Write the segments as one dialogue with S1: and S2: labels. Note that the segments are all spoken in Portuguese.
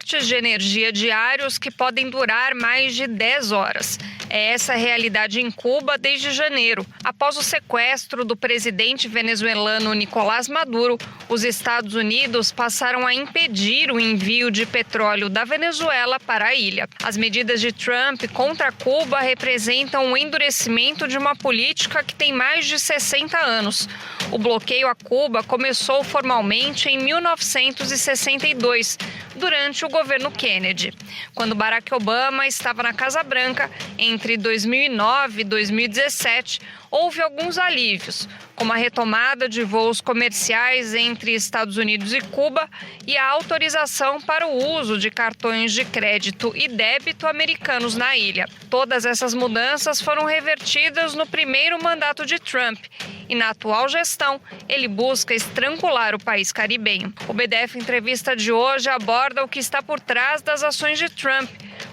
S1: cortes de energia diários que podem durar mais de 10 horas. É essa a realidade em Cuba desde janeiro. Após o sequestro do presidente venezuelano Nicolás Maduro, os Estados Unidos passaram a impedir o envio de petróleo da Venezuela para a ilha. As medidas de Trump contra Cuba representam o endurecimento de uma política que tem mais de 60 anos. O bloqueio a Cuba começou formalmente em 1962, durante o governo Kennedy. Quando Barack Obama estava na Casa Branca, entre 2009 e 2017, houve alguns alívios, como a retomada de voos comerciais entre Estados Unidos e Cuba e a autorização para o uso de cartões de crédito e débito americanos na ilha. Todas essas mudanças foram revertidas no primeiro mandato de Trump e, na atual gestão, ele busca estrangular o país caribenho. O BDF Entrevista de hoje aborda o que está por trás das ações de Trump,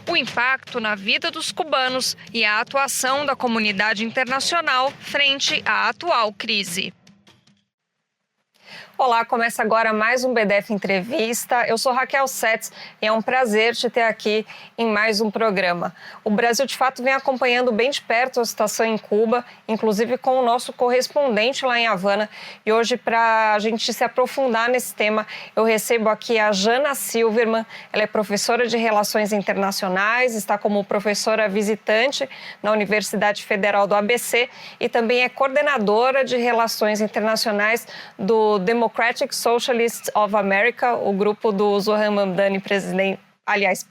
S1: o impacto na vida dos cubanos e a atuação da comunidade internacional frente à atual crise. Olá, começa agora mais um BDF Entrevista. Eu sou Raquel Setz e é um prazer te ter aqui em mais um programa. O Brasil, de fato, vem acompanhando bem de perto a situação em Cuba, inclusive com o nosso correspondente lá em Havana. E hoje, para a gente se aprofundar nesse tema, eu recebo aqui a Jana Silverman. Ela é professora de Relações Internacionais, está como professora visitante na Universidade Federal do ABC e também é coordenadora de Relações Internacionais do Democratic Socialists of America, o grupo do Zohran Mamdani,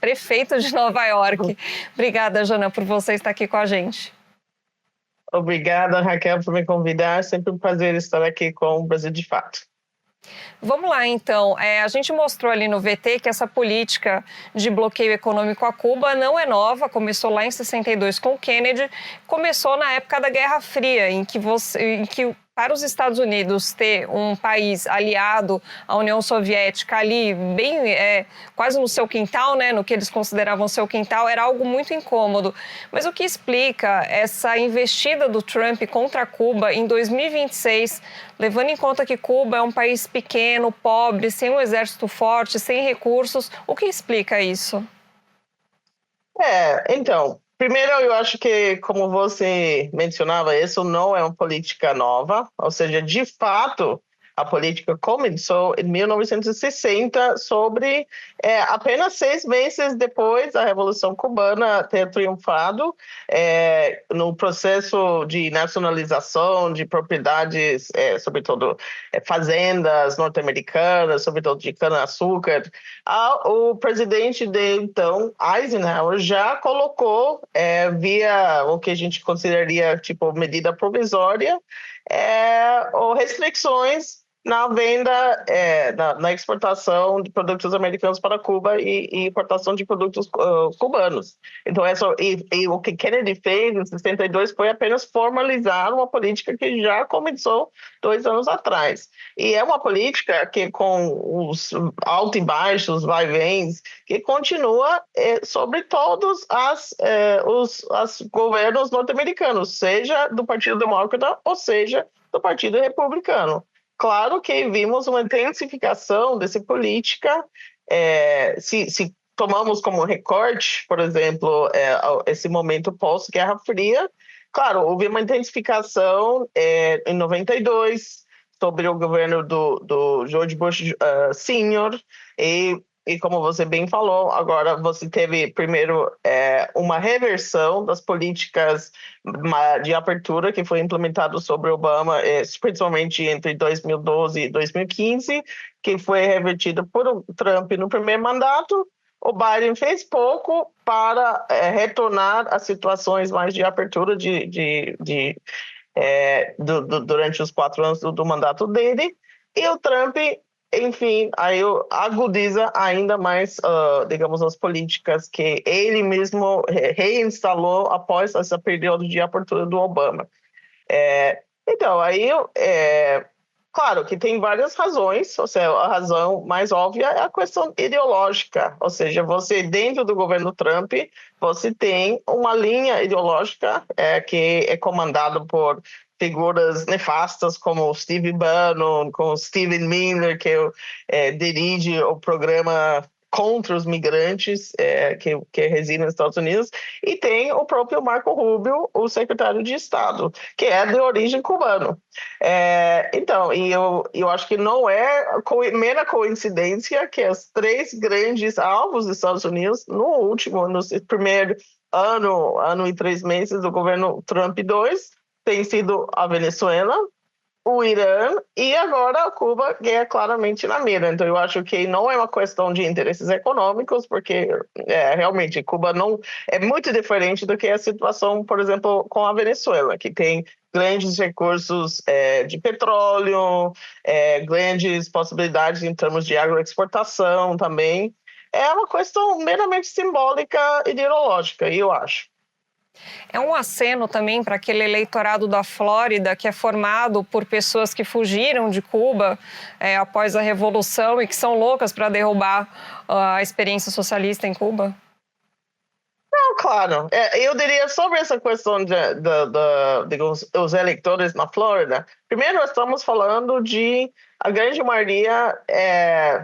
S1: prefeito de Nova York. Obrigada, Jana, por você estar aqui com a gente.
S2: Obrigada, Raquel, por me convidar. Sempre um prazer estar aqui com o Brasil de Fato.
S1: Vamos lá, então. A gente mostrou ali no VT que essa política de bloqueio econômico a Cuba não é nova, começou lá em 62 com o Kennedy, começou na época da Guerra Fria, em que para os Estados Unidos ter um país aliado à União Soviética ali, bem quase no seu quintal, né, no que eles consideravam seu quintal, era algo muito incômodo. Mas o que explica essa investida do Trump contra Cuba em 2026, levando em conta que Cuba é um país pequeno, pobre, sem um exército forte, sem recursos, o que explica isso?
S2: Então, primeiro eu acho que, como você mencionava, isso não é uma política nova, ou seja, de fato, a política começou em 1960, sobre apenas 6 meses depois da Revolução Cubana ter triunfado, no processo de nacionalização de propriedades, sobretudo fazendas norte-americanas, sobretudo de cana-açúcar. O presidente de então, Eisenhower, já colocou, via o que a gente consideraria tipo medida provisória, ou restrições na venda, na exportação de produtos americanos para Cuba e importação de produtos cubanos. Então, o que Kennedy fez em 62 foi apenas formalizar uma política que já começou 2 anos atrás. E é uma política que, com os altos e baixos, vai-vens, que continua sobre todos os governos norte-americanos, seja do Partido Democrata ou seja do Partido Republicano. Claro que vimos uma intensificação dessa política, se tomamos como recorte, por exemplo, esse momento pós-Guerra Fria. Claro, houve uma intensificação em 92, sobre o governo do George Bush Sr., e como você bem falou, agora você teve primeiro uma reversão das políticas de abertura que foi implementado sobre Obama, principalmente entre 2012 e 2015, que foi revertida por Trump no primeiro mandato. O Biden fez pouco para retornar às situações mais de abertura durante os 4 anos do mandato dele, e o Trump, enfim, aí agudiza ainda mais, digamos, as políticas que ele mesmo reinstalou após esse período de abertura do Obama. Então, aí, claro que tem várias razões, ou seja, a razão mais óbvia é a questão ideológica, ou seja, você, dentro do governo Trump, você tem uma linha ideológica que é comandada por figuras nefastas como Steve Bannon, como Steven Miller, que dirige o programa contra os migrantes que residem nos Estados Unidos, e tem o próprio Marco Rubio, o secretário de Estado, que é de origem cubana. Então, eu acho que não é mera coincidência que os três grandes alvos dos Estados Unidos, no primeiro ano e 3 meses do governo Trump 2, tem sido a Venezuela, o Irã e agora a Cuba, que é claramente na mira. Então, eu acho que não é uma questão de interesses econômicos, porque realmente Cuba não é muito diferente do que a situação, por exemplo, com a Venezuela, que tem grandes recursos de petróleo, grandes possibilidades em termos de agroexportação também. É uma questão meramente simbólica e ideológica, eu acho.
S3: É um aceno também para aquele eleitorado da Flórida que é formado por pessoas que fugiram de Cuba após a Revolução e que são loucas para derrubar a experiência socialista em Cuba?
S2: Não, claro. Eu diria sobre essa questão dos eleitores na Flórida. Primeiro, nós estamos falando de a grande maioria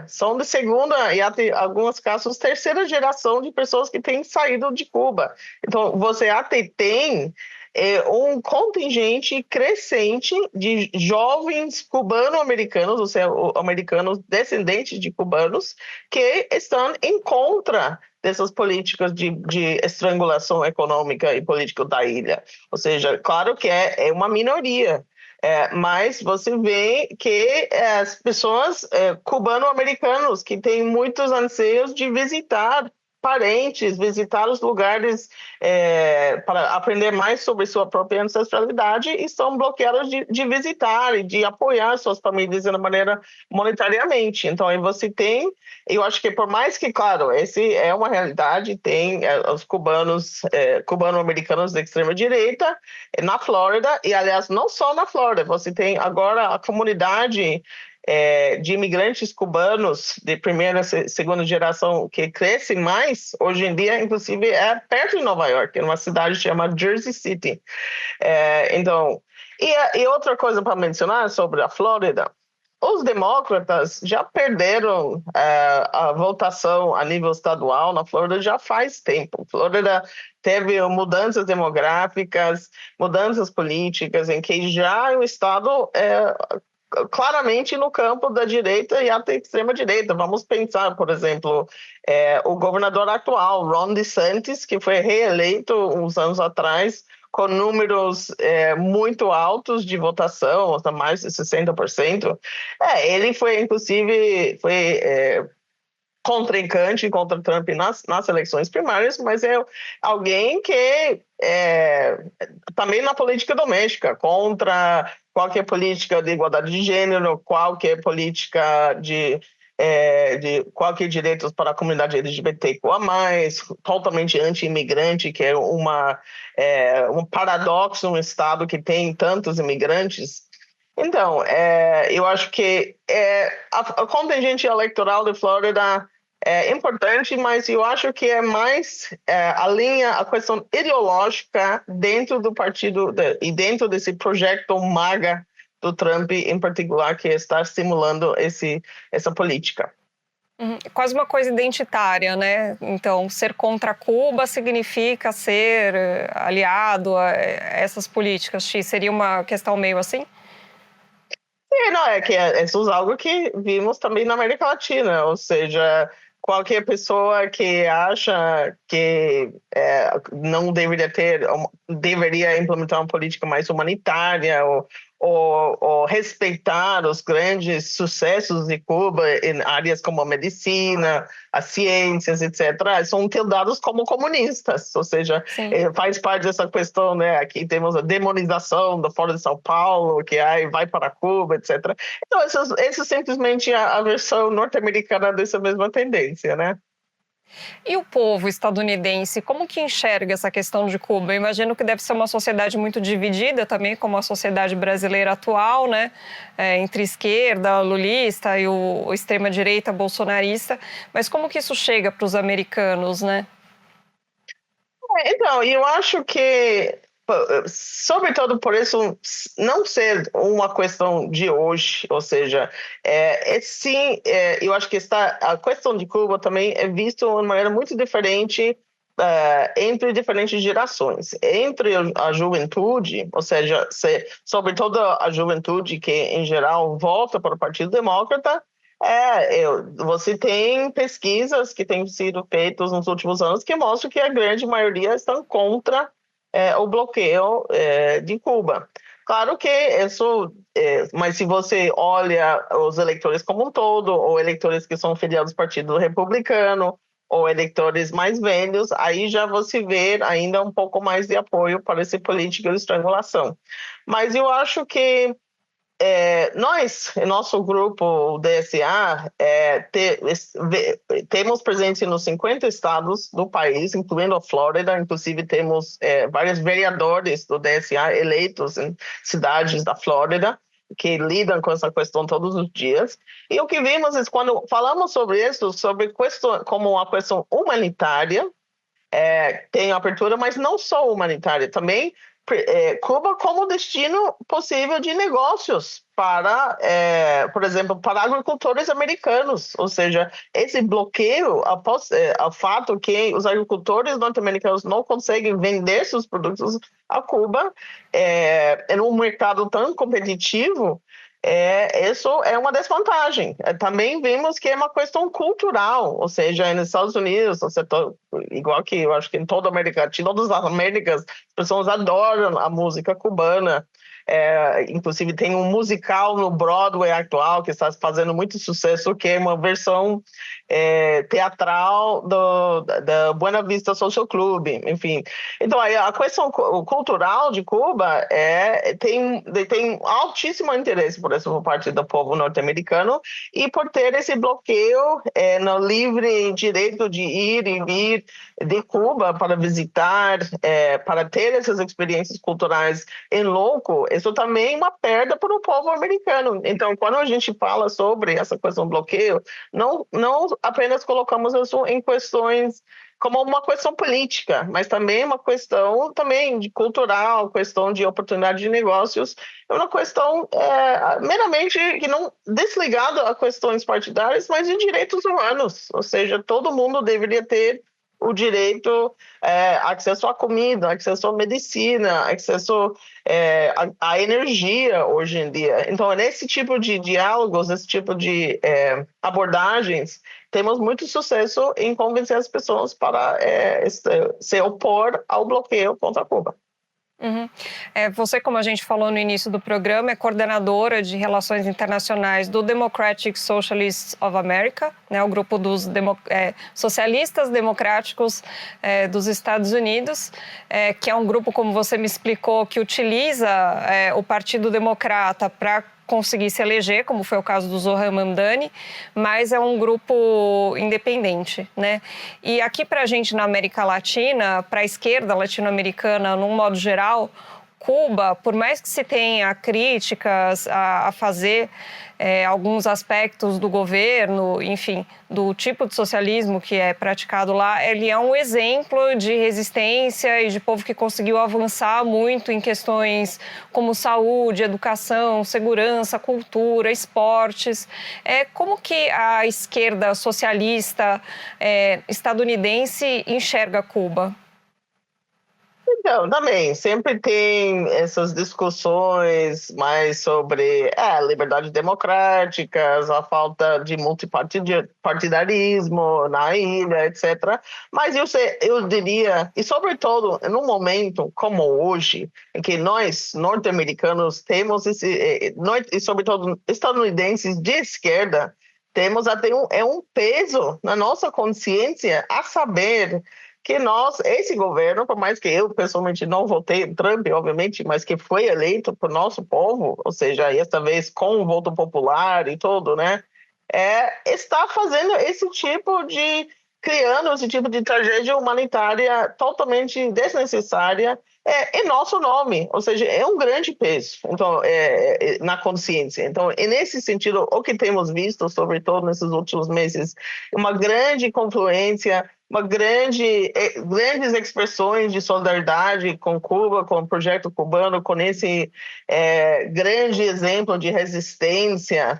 S2: são de segunda e até alguns casos terceira geração de pessoas que têm saído de Cuba. Então, você até tem um contingente crescente de jovens cubano-americanos, ou seja, americanos descendentes de cubanos, que estão em contra dessas políticas de estrangulação econômica e política da ilha. Ou seja, claro que é uma minoria, mas você vê que as pessoas cubano-americanos que têm muitos anseios de visitar parentes, visitar os lugares para aprender mais sobre sua própria ancestralidade, estão bloqueados de visitar e de apoiar suas famílias de maneira monetariamente. Então, aí você tem, eu acho que por mais que, claro, esse é uma realidade, tem os cubano-americanos da extrema-direita na Flórida, e aliás, não só na Flórida, você tem agora a comunidade de imigrantes cubanos de primeira e segunda geração que crescem mais, hoje em dia, inclusive, perto de Nova York, em uma cidade chamada Jersey City. Então, e outra coisa para mencionar sobre a Flórida, os demócratas já perderam a votação a nível estadual na Flórida já faz tempo. A Flórida teve mudanças demográficas, mudanças políticas, em que já o estado claramente no campo da direita e até extrema-direita. Vamos pensar, por exemplo, o governador atual, Ron DeSantis, que foi reeleito uns anos atrás, com números muito altos de votação, mais de 60%. Ele foi, inclusive, contrincante contra Trump nas eleições primárias, mas é alguém que também na política doméstica, contra qualquer política de igualdade de gênero, qualquer política de qualquer direitos para a comunidade LGBTQIA+, totalmente anti-imigrante, que é um paradoxo, um estado que tem tantos imigrantes. Então, eu acho que a contingente eleitoral de Flórida é importante, mas eu acho que é mais alinha a questão ideológica dentro do partido e dentro desse projeto MAGA do Trump, em particular, que está estimulando essa política.
S3: Quase uma coisa identitária, né? Então, ser contra Cuba significa ser aliado a essas políticas. Seria uma questão meio assim?
S2: Não, isso é algo que vimos também na América Latina, ou seja, qualquer pessoa que acha que não deveria implementar uma política mais humanitária ou respeitar os grandes sucessos de Cuba em áreas como a medicina, as ciências, etc., são tildados como comunistas, ou seja, faz parte dessa questão, né? Aqui temos a demonização do Foro de São Paulo, que vai para Cuba, etc. Então, essa é simplesmente a versão norte-americana dessa mesma tendência, né?
S3: E o povo estadunidense, como que enxerga essa questão de Cuba? Eu imagino que deve ser uma sociedade muito dividida também, como a sociedade brasileira atual, né? Entre esquerda, lulista e o extrema-direita bolsonarista. Mas como que isso chega para os americanos, né?
S2: Então, eu acho que, sobretudo por isso não ser uma questão de hoje, ou seja, sim, eu acho que a questão de Cuba também é vista de uma maneira muito diferente entre diferentes gerações. Entre a juventude, ou seja, sobretudo a juventude que, em geral, volta para o Partido Democrata, você tem pesquisas que têm sido feitas nos últimos anos que mostram que a grande maioria estão contra o bloqueio de Cuba. Claro que isso, mas se você olha os eleitores como um todo, ou eleitores que são filiados ao Partido Republicano, ou eleitores mais velhos, aí já você vê ainda um pouco mais de apoio para esse política de estrangulação. Mas eu acho que nós, em nosso grupo, o DSA, temos presença nos 50 estados do país, incluindo a Flórida. Inclusive, temos vários vereadores do DSA eleitos em cidades da Flórida, que lidam com essa questão todos os dias. E o que vimos é, quando falamos sobre isso, sobre questão, como uma questão humanitária, tem abertura, mas não só humanitária, também Cuba como destino possível de negócios para, por exemplo, para agricultores americanos. Ou seja, esse bloqueio, o fato que os agricultores norte-americanos não conseguem vender seus produtos a Cuba, em um mercado tão competitivo, isso é uma desvantagem. Também vimos que é uma questão cultural, ou seja, nos Estados Unidos, igual que eu acho que em toda a América Latina, todas as Américas, as pessoas adoram a música cubana. Inclusive tem um musical no Broadway atual que está fazendo muito sucesso, que é uma versão teatral da Buena Vista Social Club, enfim. Então a questão cultural de Cuba tem altíssimo interesse por essa parte do povo norte-americano e por ter esse bloqueio no livre direito de ir e vir de Cuba para visitar, para ter essas experiências culturais em loco. Isso também é uma perda para o povo americano. Então, quando a gente fala sobre essa questão do bloqueio, não apenas colocamos isso em questões como uma questão política, mas também uma questão também de cultural, questão de oportunidade de negócios, é uma questão meramente que não desligada a questões partidárias, mas de direitos humanos. Ou seja, todo mundo deveria ter o direito acesso à comida, acesso à medicina, acesso à energia hoje em dia. Então, nesse tipo de diálogos, esse tipo de abordagens, temos muito sucesso em convencer as pessoas para se opor ao bloqueio contra Cuba.
S3: Uhum. Você, como a gente falou no início do programa, é coordenadora de relações internacionais do Democratic Socialists of America, né, o grupo dos socialistas democráticos dos Estados Unidos, que é um grupo, como você me explicou, que utiliza o Partido Democrata para conseguir se eleger, como foi o caso do Zohran Mamdani, mas é um grupo independente, né? E aqui para a gente na América Latina, para a esquerda latino-americana, num modo geral, Cuba, por mais que se tenha críticas a fazer alguns aspectos do governo, enfim, do tipo de socialismo que é praticado lá, ele é um exemplo de resistência e de povo que conseguiu avançar muito em questões como saúde, educação, segurança, cultura, esportes. Como que a esquerda socialista estadunidense enxerga Cuba?
S2: Então, também, sempre tem essas discussões mais sobre liberdade democráticas, a falta de multipartidarismo na ilha, etc. Mas eu diria, e sobretudo num momento como hoje, em que nós, norte-americanos, temos e sobretudo estadunidenses de esquerda, temos até um peso na nossa consciência a saber que esse governo, por mais que eu pessoalmente não votei em Trump, obviamente, mas que foi eleito por nosso povo, ou seja, esta vez com o voto popular e tudo, né, está fazendo criando esse tipo de tragédia humanitária totalmente desnecessária em nosso nome, ou seja, é um grande peso então, na consciência. Então, nesse sentido, o que temos visto, sobretudo nesses últimos meses, uma grande confluência grandes expressões de solidariedade com Cuba, com o projeto cubano, com esse grande exemplo de resistência,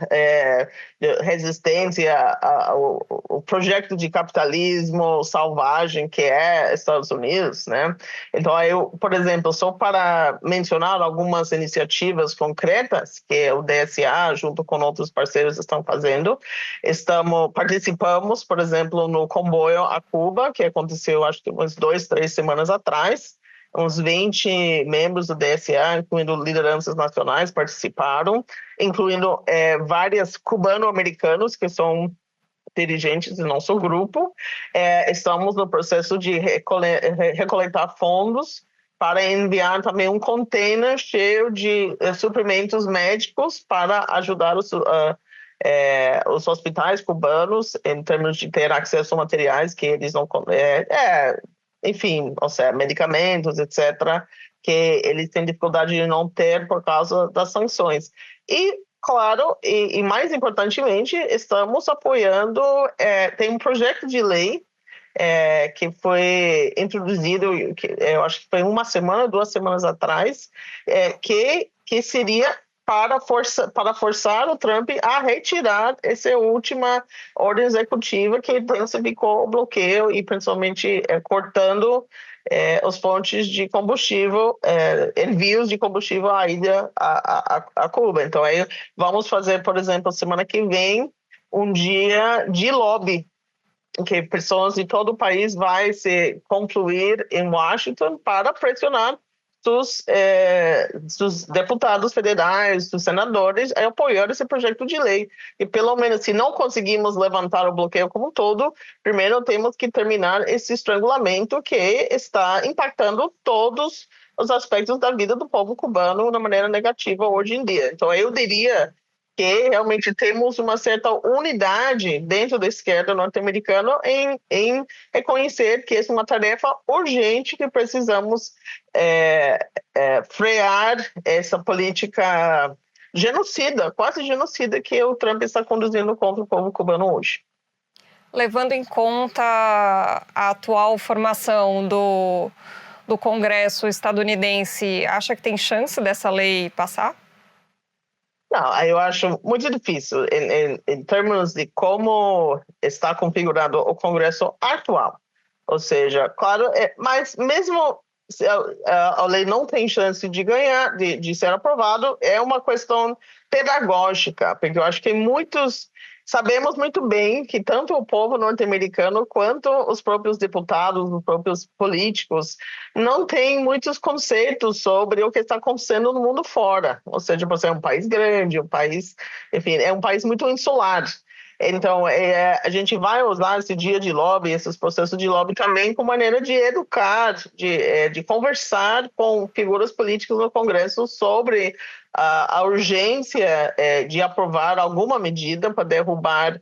S2: ao projeto de capitalismo selvagem que é Estados Unidos, né? Então, por exemplo, só para mencionar algumas iniciativas concretas que o DSA, junto com outros parceiros, estão fazendo, participamos, por exemplo, no comboio a Cuba, que aconteceu, acho que umas 2-3 semanas atrás. Uns 20 membros do DSA, incluindo lideranças nacionais, participaram, incluindo várias cubano-americanos, que são dirigentes do nosso grupo. Estamos no processo de recoletar fundos para enviar também um container cheio de suprimentos médicos para ajudar os hospitais cubanos em termos de ter acesso a materiais que eles não... enfim, ou seja, medicamentos, etc., que eles têm dificuldade de não ter por causa das sanções. E, claro, e mais importantemente, estamos apoiando... tem um projeto de lei que foi introduzido, eu acho que foi 2 semanas atrás, que seria para forçar o Trump a retirar essa última ordem executiva que intensificou o bloqueio e principalmente cortando os fontes de combustível, envios de combustível à ilha, a Cuba. Então, aí vamos fazer, por exemplo, semana que vem, um dia de lobby, que pessoas de todo o país vai se confluir em Washington para pressionar dos deputados federais, dos senadores, a apoiar esse projeto de lei. E pelo menos, se não conseguimos levantar o bloqueio como um todo, primeiro temos que terminar esse estrangulamento que está impactando todos os aspectos da vida do povo cubano de uma maneira negativa hoje em dia. Então, eu diria que realmente temos uma certa unidade dentro da esquerda norte-americana em reconhecer que essa é uma tarefa urgente que precisamos frear essa política genocida, quase genocida, que o Trump está conduzindo contra o povo cubano hoje.
S3: Levando em conta a atual formação do Congresso estadunidense, acha que tem chance dessa lei passar?
S2: Não, eu acho muito difícil em termos de como está configurado o Congresso atual. Ou seja, claro, mas mesmo se a lei não tem chance de ganhar, de ser aprovado, é uma questão pedagógica, porque eu acho que sabemos muito bem que tanto o povo norte-americano quanto os próprios deputados, os próprios políticos, não têm muitos conceitos sobre o que está acontecendo no mundo fora. Ou seja, você é um país grande, enfim, é um país muito insular. Então, a gente vai usar esse dia de lobby, esses processos de lobby também como maneira de educar, de conversar com figuras políticas no Congresso sobre a urgência de aprovar alguma medida para derrubar,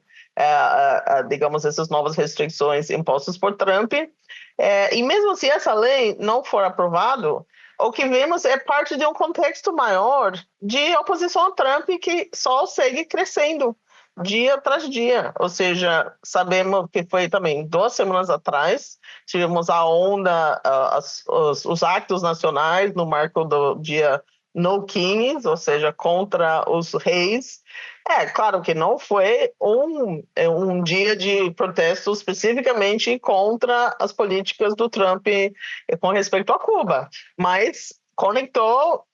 S2: digamos, essas novas restrições impostas por Trump. E mesmo se essa lei não for aprovada, o que vemos é parte de um contexto maior de oposição a Trump que só segue crescendo dia tras dia. Ou seja, sabemos que foi também 2 semanas atrás, tivemos a onda, os actos nacionais no marco do dia No Kings, ou seja, contra os reis. Claro que não foi um dia de protesto especificamente contra as políticas do Trump com respeito a Cuba, mas tentou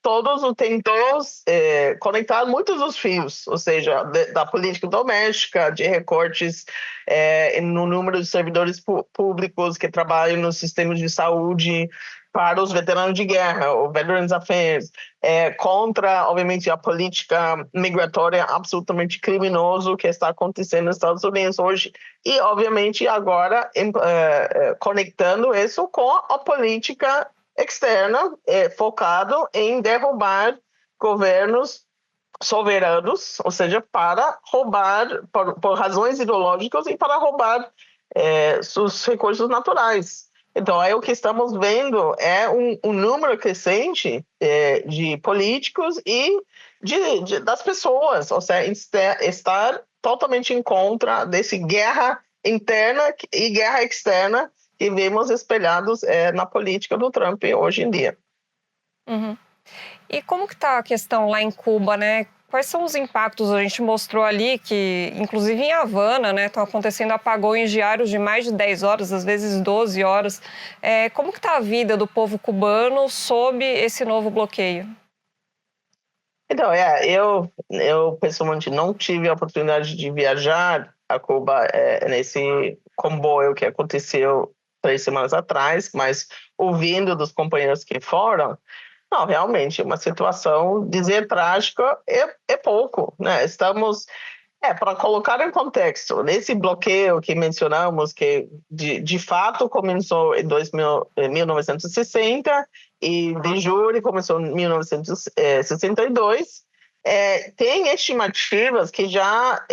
S2: conectar muitos dos fios, ou seja, da política doméstica, de recortes no número de servidores públicos que trabalham nos sistemas de saúde para os veteranos de guerra, o Veterans Affairs, contra, obviamente, a política migratória absolutamente criminosa que está acontecendo nos Estados Unidos hoje, e, obviamente, agora conectando isso com a política externa, focado em derrubar governos soberanos, ou seja, para roubar, por razões ideológicas e para roubar seus recursos naturais. Então, aí o que estamos vendo é um número crescente de políticos e das pessoas, ou seja, estar totalmente em contra desse guerra interna e guerra externa que vemos espelhados na política do Trump hoje em dia.
S3: Uhum. E como que está a questão lá em Cuba, né? Quais são os impactos? A gente mostrou ali que, inclusive em Havana, né, estão acontecendo apagões diários de mais de 10 horas, às vezes 12 horas. Como que está a vida do povo cubano sob esse novo bloqueio?
S2: Então, eu pessoalmente não tive a oportunidade de viajar a Cuba nesse comboio que aconteceu 3 semanas atrás, mas ouvindo dos companheiros que foram, não, realmente, uma situação, dizer trágica é pouco, né? Estamos, para colocar em contexto, nesse bloqueio que mencionamos, que de fato começou em 1960 e de julho começou em 1962, tem estimativas que já,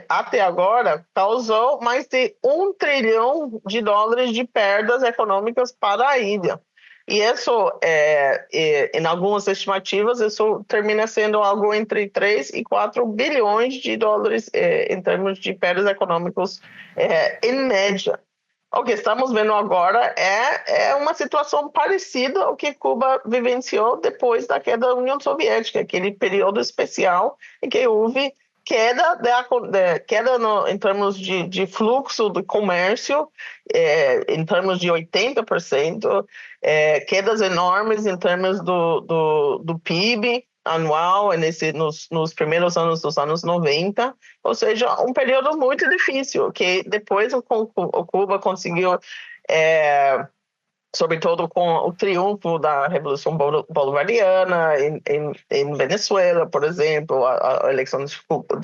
S2: até agora, causou mais de US$ 1 trilhão de perdas econômicas para a ilha. E isso, em algumas estimativas, isso termina sendo algo entre 3 e 4 bilhões de dólares em termos de perdas econômicas em média. O que estamos vendo agora é uma situação parecida ao que Cuba vivenciou depois da queda da União Soviética, aquele período especial em que houve queda em termos de fluxo do comércio, em termos de 80%, quedas enormes em termos do PIB anual nos primeiros anos dos anos 90, ou seja, um período muito difícil, que depois o Cuba conseguiu, sobretudo com o triunfo da Revolução Bolivariana em Venezuela, por exemplo, a eleição de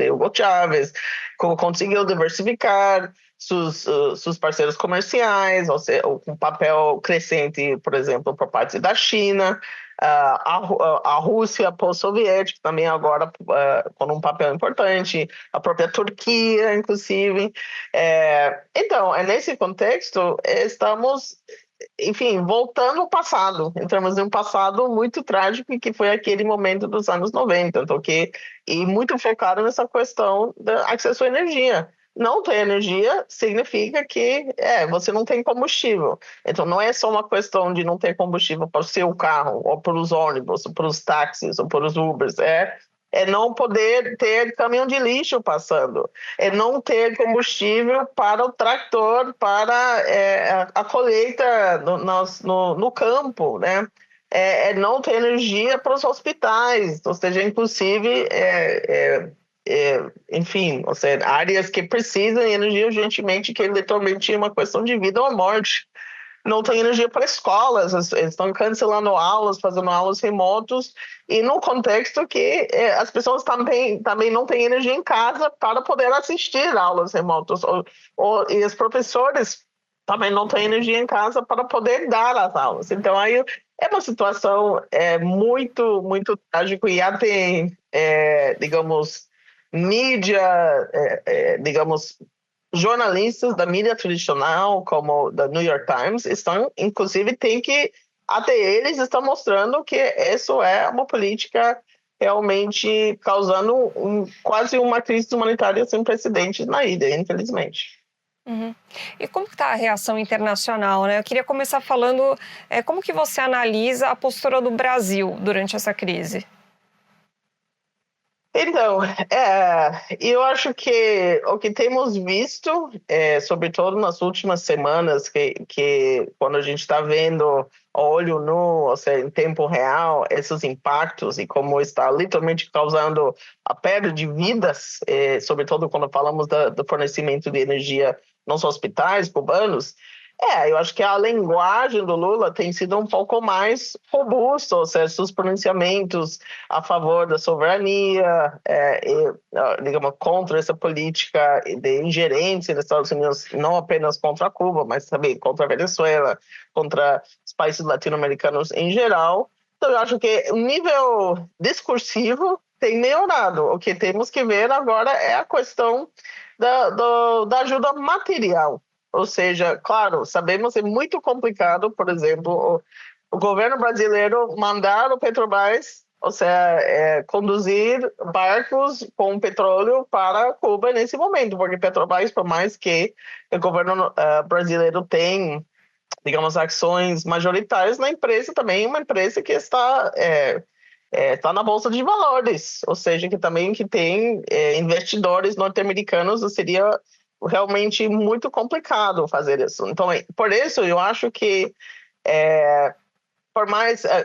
S2: Hugo Chávez, conseguiu diversificar seus parceiros comerciais, ou seja, um papel crescente, por exemplo, por parte da China, a Rússia pós-soviética também agora com um papel importante, a própria Turquia, inclusive. Então, nesse contexto, estamos, enfim, voltando ao passado, em termos de um passado muito trágico, que foi aquele momento dos anos 90, então, e muito focado nessa questão do acesso à energia. Não ter energia significa que você não tem combustível. Então, não é só uma questão de não ter combustível para o seu carro, ou para os ônibus, ou para os táxis, ou para os Ubers. É não poder ter caminhão de lixo passando. É não ter combustível para o trator, para a colheita no campo, né? É não ter energia para os hospitais. Ou seja, inclusive... enfim, ou seja, áreas que precisam de energia urgentemente, que literalmente é uma questão de vida ou morte. Não tem energia para escolas, eles estão cancelando aulas, fazendo aulas remotos, e no contexto que as pessoas também não têm energia em casa para poder assistir aulas remotas, e os professores também não têm energia em casa para poder dar as aulas. Então, aí é uma situação muito, muito trágica, e até, digamos, mídia, digamos, jornalistas da mídia tradicional, como da New York Times, inclusive, até eles estão mostrando que isso é uma política realmente causando quase uma crise humanitária sem precedentes na ilha, infelizmente.
S3: Uhum. E como está a reação internacional, né? Eu queria começar falando como que você analisa a postura do Brasil durante essa crise?
S2: Então, eu acho que o que temos visto, sobretudo nas últimas semanas, que quando a gente está vendo a olho nu, ou seja, em tempo real, esses impactos e como está literalmente causando a perda de vidas, sobretudo quando falamos do fornecimento de energia nos hospitais cubanos, eu acho que a linguagem do Lula tem sido um pouco mais robusta, ou seja, seus pronunciamentos a favor da soberania, digamos, contra essa política de ingerência dos Estados Unidos, não apenas contra Cuba, mas também contra a Venezuela, contra os países latino-americanos em geral. Então, eu acho que o nível discursivo tem melhorado. O que temos que ver agora é a questão da ajuda material. Ou seja, claro, sabemos que é muito complicado, por exemplo, o governo brasileiro mandar o Petrobras ou seja, conduzir barcos com petróleo para Cuba nesse momento, porque Petrobras, por mais que o governo brasileiro tem, digamos, ações majoritárias na empresa, também é uma empresa que está na Bolsa de Valores, ou seja, que tem investidores norte-americanos, seria realmente muito complicado fazer isso. Então, por isso, eu acho que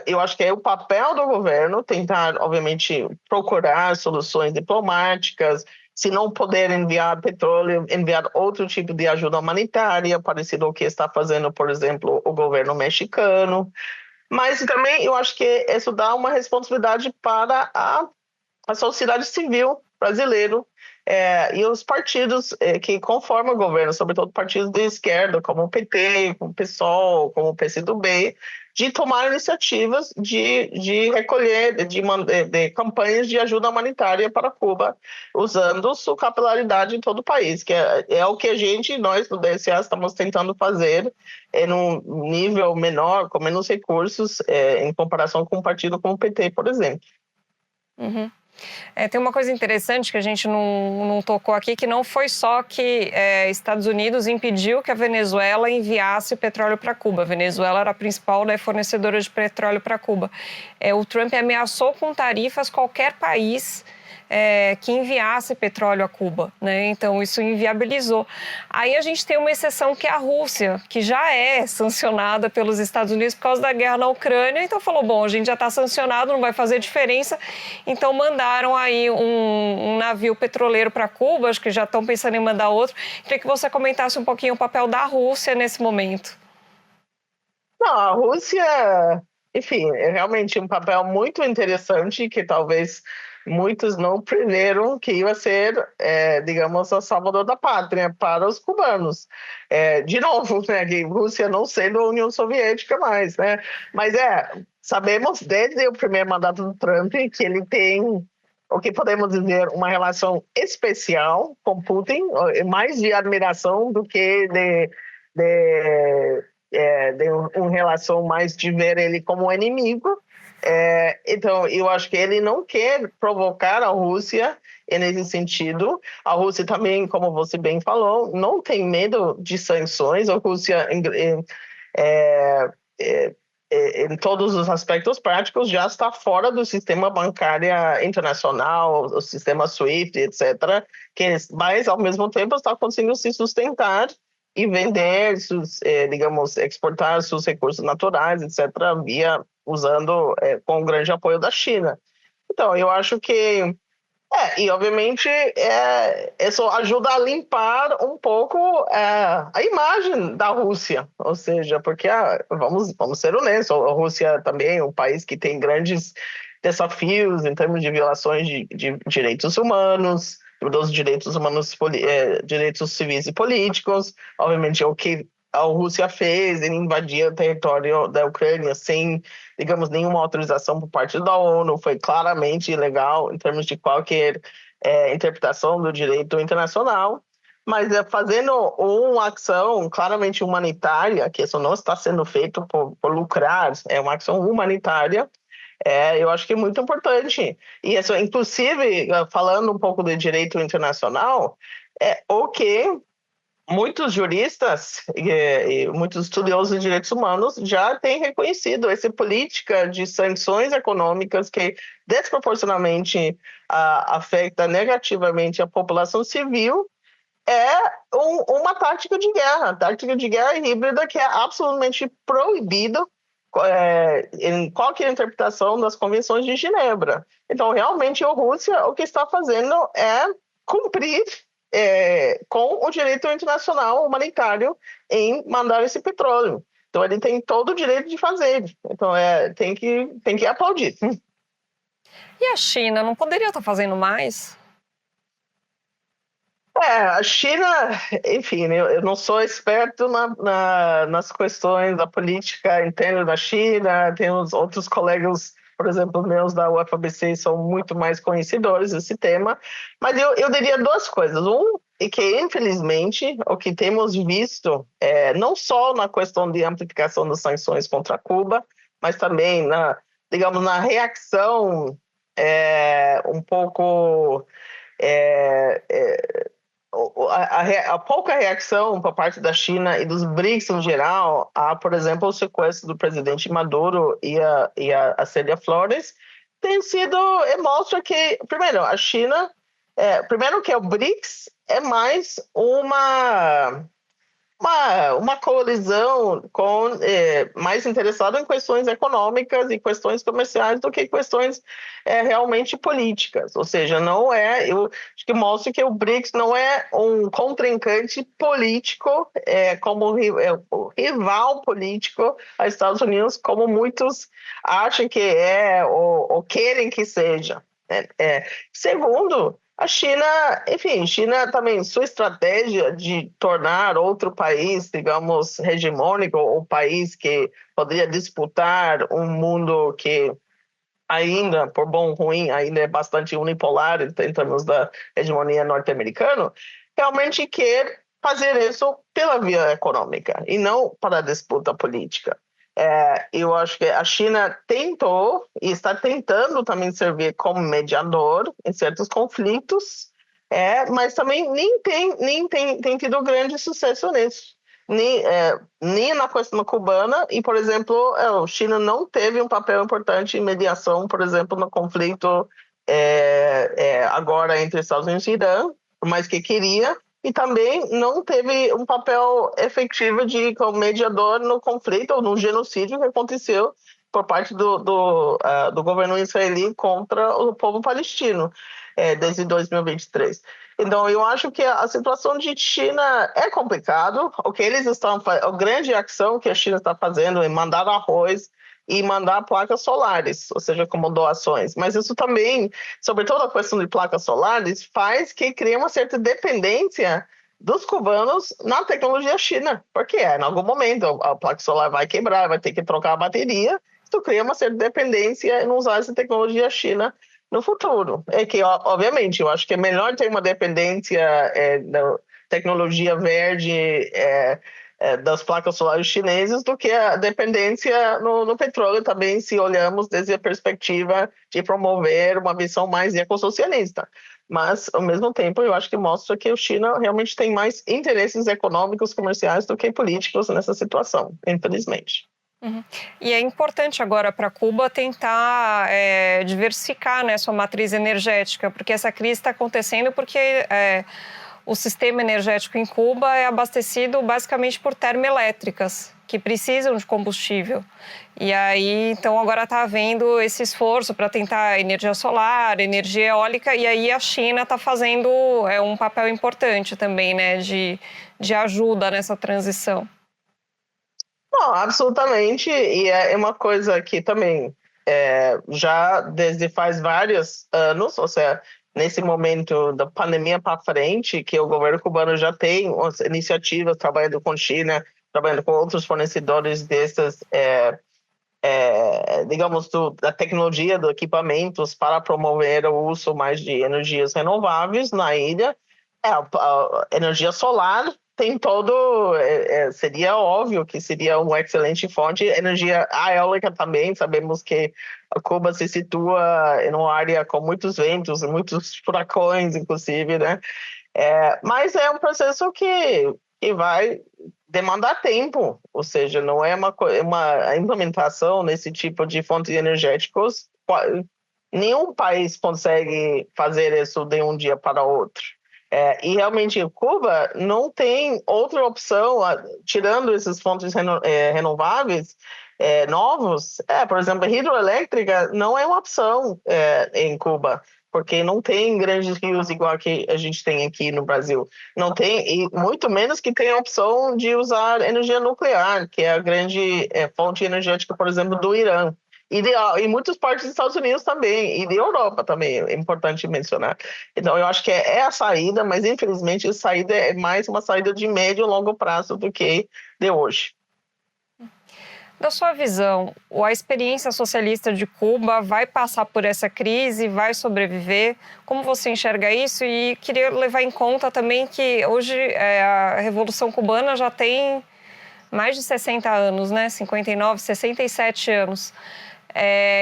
S2: eu acho que é o papel do governo tentar, obviamente, procurar soluções diplomáticas, se não puder enviar petróleo, enviar outro tipo de ajuda humanitária, parecido ao que está fazendo, por exemplo, o governo mexicano. Mas também eu acho que isso dá uma responsabilidade para a sociedade civil brasileira e os partidos que conformam o governo, sobretudo partidos de esquerda, como o PT, como o PSOL, como o PCdoB, de tomar iniciativas de recolher, de campanhas de ajuda humanitária para Cuba, usando sua capilaridade em todo o país, que é o que nós do DSA, estamos tentando fazer em um nível menor, com menos recursos, em comparação com um partido como o PT, por exemplo.
S3: Uhum. Tem uma coisa interessante que a gente não tocou aqui, que não foi só que Estados Unidos impediu que a Venezuela enviasse petróleo para Cuba. A Venezuela era a principal fornecedora de petróleo para Cuba. O Trump ameaçou com tarifas qualquer país que enviasse petróleo a Cuba, né? Então isso inviabilizou. Aí a gente tem uma exceção que é a Rússia, que já é sancionada pelos Estados Unidos por causa da guerra na Ucrânia, então falou, bom, a gente já está sancionado, não vai fazer diferença, então mandaram aí um navio petroleiro para Cuba, acho que já estão pensando em mandar outro. Queria que você comentasse um pouquinho o papel da Rússia nesse momento.
S2: Não, a Rússia, enfim, é realmente um papel muito interessante que talvez muitos não preveram que ia ser, digamos, o salvador da pátria para os cubanos. De novo, né, que a Rússia não sendo a União Soviética mais, né? Mas sabemos desde o primeiro mandato do Trump que ele tem, o que podemos dizer, uma relação especial com Putin, mais de admiração do que de uma relação mais de ver ele como inimigo. Então, eu acho que ele não quer provocar a Rússia nesse sentido. A Rússia também, como você bem falou, não tem medo de sanções. A Rússia, em todos os aspectos práticos, já está fora do sistema bancário internacional, o sistema SWIFT, etc., mas, ao mesmo tempo, está conseguindo se sustentar e vender, digamos, exportar seus recursos naturais, etc., usando com o grande apoio da China. Então, eu acho que e obviamente isso ajuda a limpar um pouco a imagem da Rússia, ou seja, porque vamos ser honestos, a Rússia também é um país que tem grandes desafios em termos de violações de direitos humanos, dos direitos humanos, direitos civis e políticos. Obviamente o que a Rússia fez em invadir o território da Ucrânia sem, digamos, nenhuma autorização por parte da ONU, foi claramente ilegal em termos de qualquer interpretação do direito internacional, mas fazendo uma ação claramente humanitária, que isso não está sendo feito por lucrar, é uma ação humanitária, eu acho que é muito importante. E isso, inclusive, falando um pouco do direito internacional, o que muitos juristas e muitos estudiosos de direitos humanos já têm reconhecido essa política de sanções econômicas que desproporcionalmente afeta negativamente a população civil, uma tática de guerra híbrida que é absolutamente proibido em qualquer interpretação das convenções de Genebra. Então, realmente, a Rússia o que está fazendo é cumprir com o direito internacional humanitário em mandar esse petróleo. Então, ele tem todo o direito de fazer. Então, tem que aplaudir.
S3: E a China não poderia estar fazendo mais?
S2: A China, enfim, eu não sou experto nas questões da política interna da China, tem os outros colegas, por exemplo, meus da UFABC, são muito mais conhecedores desse tema, mas eu diria duas coisas. É que, infelizmente, o que temos visto, não só na questão de amplificação das sanções contra Cuba, mas também digamos, na reação um pouco... a pouca reação por parte da China e dos BRICS em geral a, por exemplo, o sequestro do presidente Maduro e a Célia Flores tem sido, mostra que, primeiro, a China, primeiro que o BRICS é mais uma coalizão mais interessada em questões econômicas e questões comerciais do que questões realmente políticas. Ou seja, eu acho que mostra que o BRICS não é um contrincante político, como rival político aos Estados Unidos, como muitos acham que ou querem que seja. Segundo, a China, enfim, China também, sua estratégia de tornar outro país, digamos, hegemônico, ou país que poderia disputar um mundo que ainda, por bom ou ruim, ainda é bastante unipolar em termos da hegemonia norte-americana, realmente quer fazer isso pela via econômica e não para a disputa política. Eu acho que a China tentou e está tentando também servir como mediador em certos conflitos, mas também nem tem tido grande sucesso nisso. Nem na questão cubana, e, por exemplo, a China não teve um papel importante em mediação, por exemplo, no conflito agora entre Estados Unidos e Irã, por mais que queria, e também não teve um papel efetivo como mediador no conflito ou no genocídio que aconteceu por parte do governo israelita contra o povo palestino desde 2023. Então, eu acho que a situação de China é complicado. A grande ação que a China está fazendo é mandar arroz e mandar placas solares, ou seja, como doações. Mas isso também, sobretudo a questão de placas solares, faz que crie uma certa dependência dos cubanos na tecnologia china, porque em algum momento a placa solar vai quebrar, vai ter que trocar a bateria, isso cria uma certa dependência em usar essa tecnologia china no futuro. Obviamente, eu acho que é melhor ter uma dependência da tecnologia verde das placas solares chinesas do que a dependência no petróleo também, se olhamos desde a perspectiva de promover uma visão mais ecossocialista. Mas, ao mesmo tempo, eu acho que mostra que a China realmente tem mais interesses econômicos, comerciais do que políticos nessa situação, infelizmente.
S3: Uhum. E é importante agora para Cuba tentar diversificar, né, sua matriz energética, porque essa crise está acontecendo porque o sistema energético em Cuba é abastecido basicamente por termoelétricas, que precisam de combustível. E aí, então, agora está havendo esse esforço para tentar energia solar, energia eólica, e aí a China está fazendo um papel importante também, né, de ajuda nessa transição.
S2: Não, absolutamente, e é uma coisa que também já desde faz vários anos, ou seja, nesse momento da pandemia para frente, que o governo cubano já tem iniciativas trabalhando com China, trabalhando com outros fornecedores dessas, digamos, da tecnologia, dos equipamentos para promover o uso mais de energias renováveis na ilha. A energia solar tem seria óbvio que seria uma excelente fonte. Energia eólica também, sabemos que a Cuba se situa em uma área com muitos ventos, muitos furacões, inclusive, né? Mas é um processo que vai demandar tempo, ou seja, não é uma implementação nesse tipo de fontes energéticas. Nenhum país consegue fazer isso de um dia para outro. E realmente Cuba não tem outra opção, tirando essas fontes renováveis novos. Por exemplo, a hidroelétrica não é uma opção em Cuba, porque não tem grandes rios igual que a gente tem aqui no Brasil. Não tem, e muito menos que tem a opção de usar energia nuclear, que é a grande fonte energética, por exemplo, do Irã. E muitas partes dos Estados Unidos também, e da Europa também, é importante mencionar. Então, eu acho que é a saída, mas infelizmente a saída é mais uma saída de médio e longo prazo do que de hoje.
S3: Da sua visão, a experiência socialista de Cuba vai passar por essa crise, vai sobreviver? Como você enxerga isso? E queria levar em conta também que hoje a Revolução Cubana já tem mais de 60 anos, né? 59, 67 anos.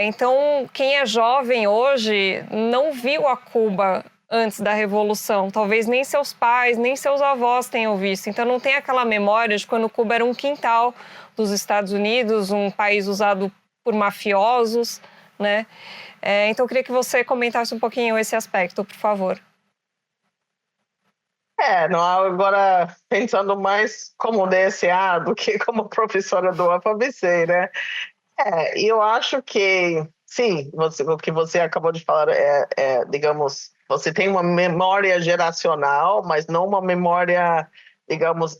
S3: Então, quem é jovem hoje não viu a Cuba antes da Revolução. Talvez nem seus pais, nem seus avós tenham visto. Então, não tem aquela memória de quando Cuba era um quintal dos Estados Unidos, um país usado por mafiosos, né? Então, eu queria que você comentasse um pouquinho esse aspecto, por favor.
S2: Não, agora pensando mais como DSA do que como professora do UFABC, né? Eu acho que, sim, o que você acabou de falar digamos, você tem uma memória geracional, mas não uma memória, digamos,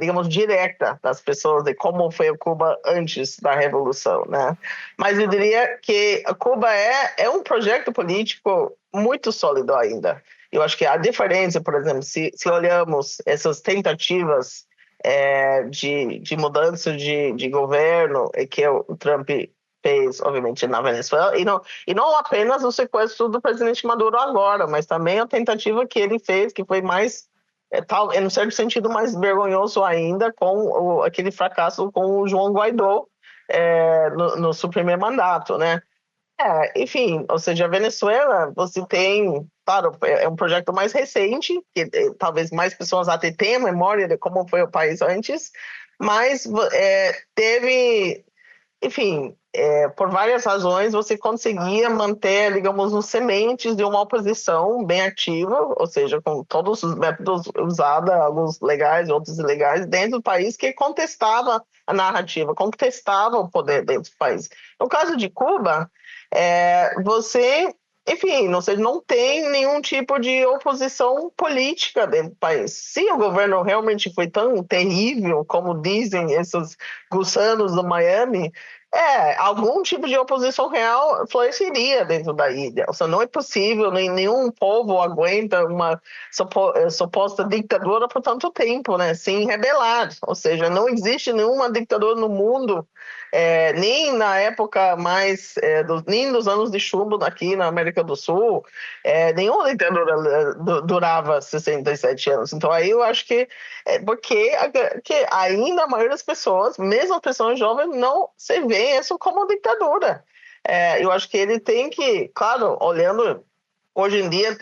S2: digamos, direta das pessoas de como foi a Cuba antes da Revolução, né? Mas eu diria que a Cuba é um projeto político muito sólido ainda. Eu acho que a diferença, por exemplo, se olhamos essas tentativas de mudança de governo que o Trump fez, obviamente, na Venezuela, e não apenas o sequestro do presidente Maduro agora, mas também a tentativa que ele fez, que foi mais, em um certo sentido, mais vergonhoso ainda, com aquele fracasso com o João Guaidó no seu primeiro mandato, né? Enfim, ou seja, a Venezuela, você tem, claro, é um projeto mais recente, que talvez mais pessoas até tenham memória de como foi o país antes, mas teve, enfim, por várias razões, você conseguia manter, digamos, os sementes de uma oposição bem ativa, ou seja, com todos os métodos usados, alguns legais, outros ilegais, dentro do país, que contestava a narrativa, contestava o poder dentro do país. No caso de Cuba, você, enfim, não tem nenhum tipo de oposição política dentro do país. Se o governo realmente foi tão terrível, como dizem esses gussanos do Miami, algum tipo de oposição real floresceria dentro da ilha. Ou seja, não é possível, nenhum povo aguenta uma suposta ditadura por tanto tempo, né, sem rebelar. Ou seja, não existe nenhuma ditadura no mundo, nem na época mais, nem nos anos de chumbo aqui na América do Sul, nenhuma ditadura durava 67 anos. Então aí eu acho que porque que ainda a maioria das pessoas, mesmo pessoas jovens, não se vê isso como ditadura. Eu acho que ele tem que, claro, olhando, hoje em dia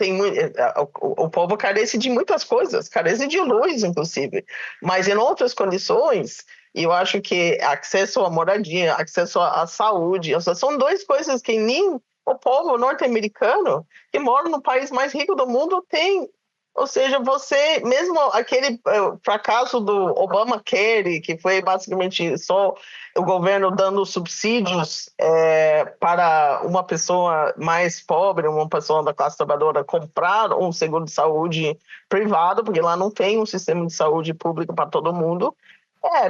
S2: o povo carece de muitas coisas, carece de luz, inclusive, mas em outras condições, eu acho que acesso à moradia, acesso à saúde, são duas coisas que nem o povo norte-americano, que mora no país mais rico do mundo, tem. Ou seja, você, mesmo aquele fracasso do Obamacare, que foi basicamente só o governo dando subsídios para uma pessoa mais pobre, uma pessoa da classe trabalhadora, comprar um seguro de saúde privado, porque lá não tem um sistema de saúde público para todo mundo.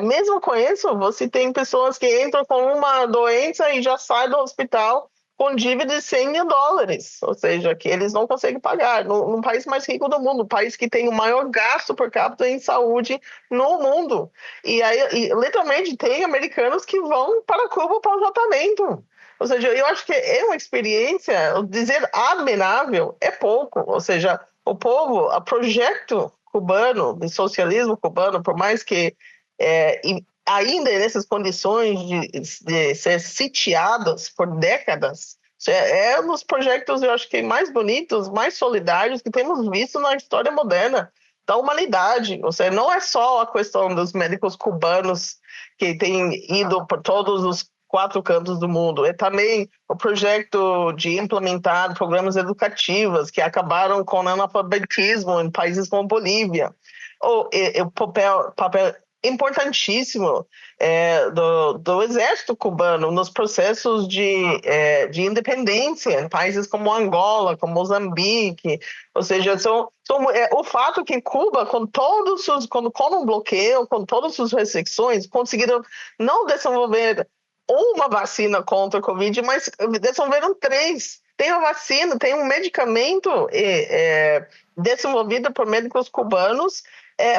S2: Mesmo com isso, você tem pessoas que entram com uma doença e já saem do hospital com dívida de 100 mil dólares, ou seja, que eles não conseguem pagar, no país mais rico do mundo, o país que tem o maior gasto per capita em saúde no mundo. E aí, literalmente, tem americanos que vão para Cuba para o tratamento. Ou seja, eu acho que é uma experiência, dizer admirável é pouco, ou seja, o projeto cubano, de socialismo cubano, por mais que ainda nessas condições de ser sitiados por décadas, é um dos projetos, eu acho que mais bonitos, mais solidários que temos visto na história moderna da humanidade. Ou seja, não é só a questão dos médicos cubanos que têm ido por todos os 4 cantos do mundo, é também o projeto de implementar programas educativos que acabaram com o analfabetismo em países como Bolívia. O papel importantíssimo do exército cubano nos processos de independência em países como Angola, como Moçambique. Ou seja, o fato que Cuba, com um bloqueio, com todas as restrições, conseguiram não desenvolver uma vacina contra a Covid, mas desenvolveram 3. Tem a vacina, tem um medicamento desenvolvido por médicos cubanos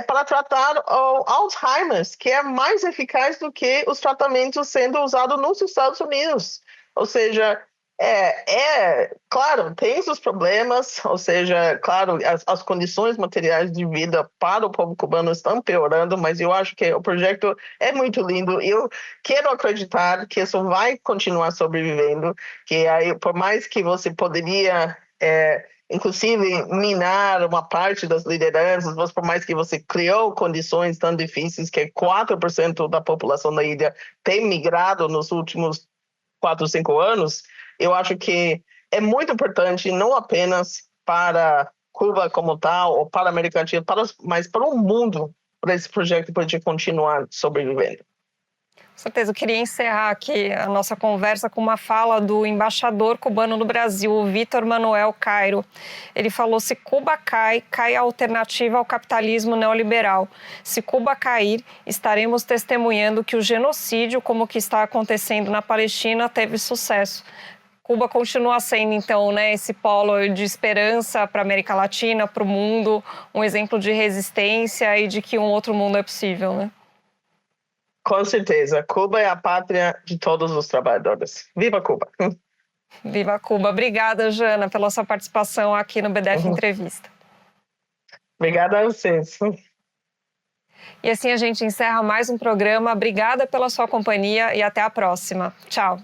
S2: para tratar o Alzheimer, que é mais eficaz do que os tratamentos sendo usados nos Estados Unidos. Ou seja, Claro, tem seus problemas, ou seja, claro, as condições materiais de vida para o povo cubano estão piorando, mas eu acho que o projeto é muito lindo. Eu quero acreditar que isso vai continuar sobrevivendo, que aí, por mais que você poderia, inclusive, minar uma parte das lideranças, mas por mais que você criou condições tão difíceis que 4% da população da ilha tem migrado nos últimos 4, 5 anos, eu acho que é muito importante, não apenas para Cuba como tal, ou para a América Latina, mas para o mundo, para esse projeto poder continuar sobrevivendo.
S3: Com certeza, eu queria encerrar aqui a nossa conversa com uma fala do embaixador cubano no Brasil, o Vítor Manuel Cairo. Ele falou: se Cuba cai, cai a alternativa ao capitalismo neoliberal. Se Cuba cair, estaremos testemunhando que o genocídio, como o que está acontecendo na Palestina, teve sucesso. Cuba continua sendo, então, né, esse polo de esperança para a América Latina, para o mundo, um exemplo de resistência e de que um outro mundo é possível, né?
S2: Com certeza. Cuba é a pátria de todos os trabalhadores. Viva Cuba!
S3: Viva Cuba! Obrigada, Jana, pela sua participação aqui no BDF Entrevista.
S2: Obrigada a vocês.
S3: E assim a gente encerra mais um programa. Obrigada pela sua companhia e até a próxima. Tchau!